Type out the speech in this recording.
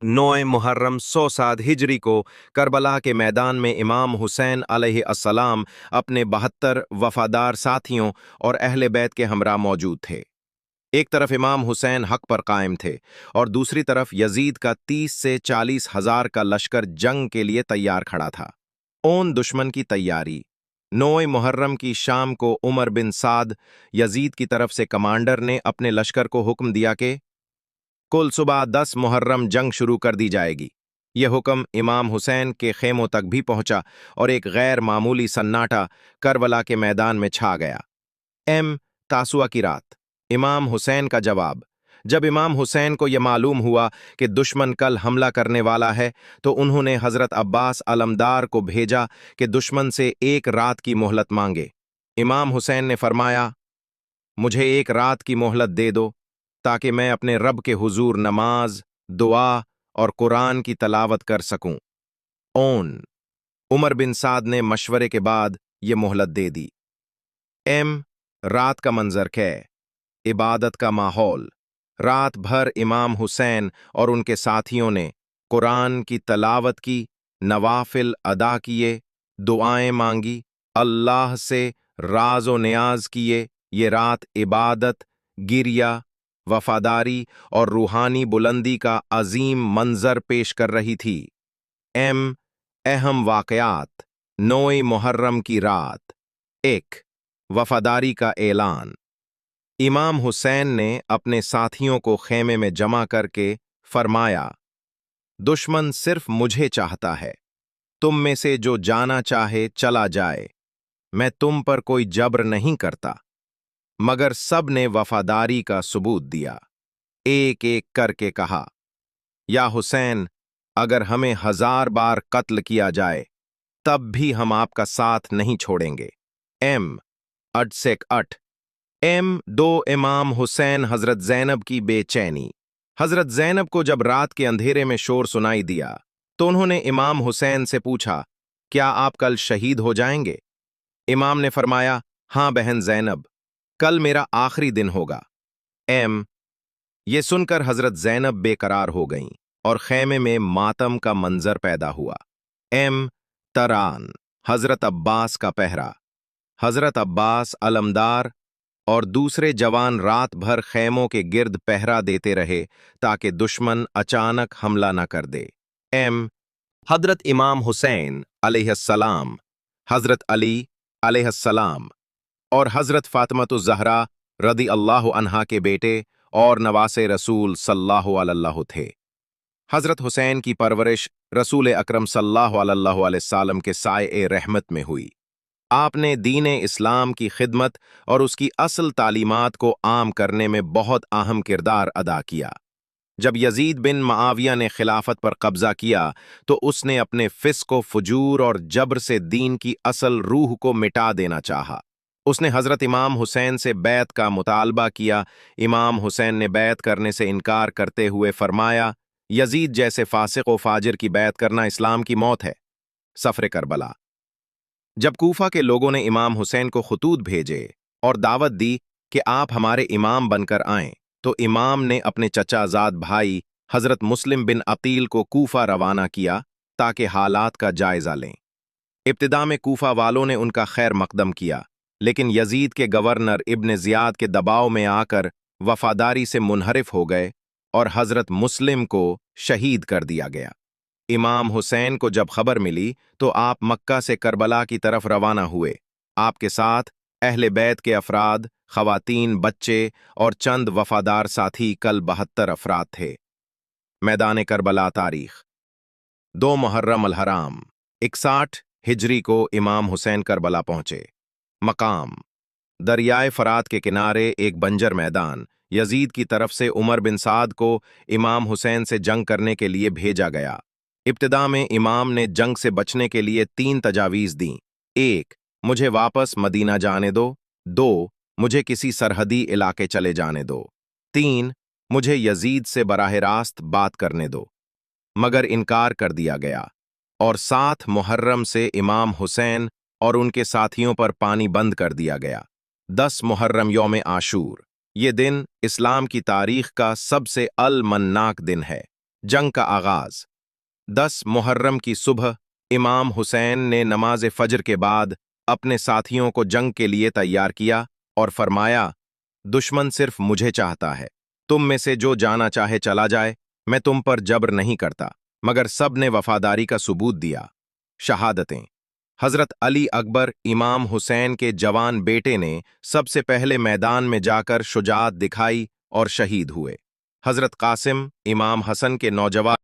9 मुहर्रम 107 हिजरी को करबला के मैदान में इमाम हुसैन अलैहिस्सलाम अपने 72 वफादार साथियों और अहले बैत के हमरा मौजूद थे। एक तरफ इमाम हुसैन हक पर कायम थे और दूसरी तरफ यजीद का 30 से 40 हजार का लश्कर जंग के लिए तैयार खड़ा था। ओन दुश्मन की तैयारी। 9 मुहर्रम की शाम को उमर बिन साद, यजीद की तरफ से कमांडर, ने अपने लश्कर को हुक्म दिया कि कुल सुबह 10 मुहर्रम जंग शुरू कर दी जाएगी। यह हुक्म इमाम हुसैन के खेमों तक भी पहुंचा और एक गैर मामूली सन्नाटा करबला के मैदान में छा गया। तासुआ की रात। इमाम हुसैन का जवाब। जब इमाम हुसैन को यह मालूम हुआ कि दुश्मन कल हमला करने वाला है, तो उन्होंने हजरत अब्बास अलमदार को भेजा कि दुश्मन से एक रात की मोहलत मांगे। इमाम हुसैन ने फरमाया, मुझे एक रात की मोहलत दे दो ताकि मैं अपने रब के हुजूर नमाज, दुआ और कुरान की तलावत कर सकूं। ओन उमर बिन साद ने मशवरे के बाद ये मोहलत दे दी। रात का मंजर कै। इबादत का माहौल। रात भर इमाम हुसैन और उनके साथियों ने कुरान की तलावत की, नवाफिल अदा किए, दुआएं मांगी, अल्लाह से राज़ो नियाज किए। ये रात इबादत, गिरिया, वफादारी और रूहानी बुलंदी का अजीम मंजर पेश कर रही थी। अहम वाक़यात। 9 मुहर्रम की रात। 1 वफादारी का ऐलान। इमाम हुसैन ने अपने साथियों को खेमे में जमा करके फरमाया, दुश्मन सिर्फ मुझे चाहता है। तुम में से जो जाना चाहे चला जाए। मैं तुम पर कोई जबर नहीं करता। मगर सब ने वफादारी का सबूत दिया। एक एक करके कहा, या हुसैन, अगर हमें 1000 बार कत्ल किया जाए तब भी हम आपका साथ नहीं छोड़ेंगे। अडसेक अठ। 2 इमाम हुसैन हजरत जैनब की बेचैनी। हजरत जैनब को जब रात के अंधेरे में शोर सुनाई दिया तो उन्होंने इमाम हुसैन से पूछा, क्या आप कल शहीद हो जाएंगे? इमाम ने फरमाया, हां बहन जैनब, कल मेरा आखिरी दिन होगा। ये सुनकर हजरत जैनब बेकरार हो गईं और खेमे में मातम का मंजर पैदा हुआ। तरान हजरत अब्बास का पहरा। हजरत अब्बास अलमदार और दूसरे जवान रात भर खेमों के गिर्द पहरा देते रहे ताकि दुश्मन अचानक हमला न कर दे। हजरत इमाम हुसैन अलैहिस्सलाम, हजरत अली अलैहिस्सलाम और हजरत फातिमतुज़ ज़हरा रदी अल्लाह अन्हा के बेटे और नवासे रसूल सल्लल्लाहु अलैहि थे। हजरत हुसैन की परवरिश रसूल अकरम सल्लल्लाहु अलैहि वसल्लम के साए रहमत में हुई। आपने दीन इस्लाम की खिदमत और उसकी असल तालीमात को आम करने में बहुत अहम किरदार अदा किया। जब यजीद बिन मुआविया ने खिलाफत पर कब्जा किया तो उसने अपने फिस्क व फुजूर और जबर से दीन की असल रूह को मिटा देना चाहा। उसने हजरत इमाम हुसैन से बैत का मुतालबा किया। इमाम हुसैन ने बैत करने से इनकार करते हुए फरमाया, यजीद जैसे फासिक व फाजिर की बैत करना इस्लाम की मौत है। सफर करबला। जब कूफा के लोगों ने इमाम हुसैन को खतूत भेजे और दावत दी कि आप हमारे इमाम बनकर आएं, तो इमाम ने अपने चचाजाद भाई हजरत मुस्लिम बिन अकील को कूफा रवाना किया ताकि हालात का जायजा लें। इब्तिदा में कूफा वालों ने उनका खैर मकदम किया, लेकिन यजीद के गवर्नर इब्न जियाद के दबाव में आकर वफादारी से मुनहरिफ हो गए और हजरत मुस्लिम को शहीद कर दिया गया। इमाम हुसैन को जब खबर मिली तो आप मक्का से करबला की तरफ रवाना हुए। आपके साथ अहले बैत के अफराद, खवातीन, बच्चे और चंद वफादार साथी, कल 72 अफराद थे। मैदान करबला। तारीख 2 मुहर्रम अल हराम 61 हिजरी को इमाम हुसैन करबला पहुंचे। मकाम दरियाए फरात के किनारे एक बंजर मैदान। यजीद की तरफ से उमर बिन साद को इमाम हुसैन से जंग करने के लिए भेजा गया। इब्तिदा में इमाम ने जंग से बचने के लिए 3 तजावीज़ दी। 1 मुझे वापस मदीना जाने दो। 2 मुझे किसी सरहदी इलाके चले जाने दो। 3 मुझे यजीद से बराह रास्त बात करने दो। मगर इनकार कर दिया गया और 7 मुहर्रम से इमाम हुसैन और उनके साथियों पर पानी बंद कर दिया गया। 10 मुहर्रम यौम आशूर। ये दिन इस्लाम की तारीख का सबसे अलमन्नाक दिन है। जंग का आगाज 10 मुहर्रम की सुबह इमाम हुसैन ने नमाज फजर के बाद अपने साथियों को जंग के लिए तैयार किया और फरमाया, दुश्मन सिर्फ मुझे चाहता है। तुम में से जो जाना चाहे चला जाए, मैं तुम पर जब्र नहीं करता। मगर सब ने वफादारी का सबूत दिया। शहादतें हजरत अली अकबर इमाम हुसैन के जवान बेटे ने सबसे पहले मैदान में जाकर शुजाअत दिखाई और शहीद हुए। हजरत कासिम इमाम हसन के नौजवान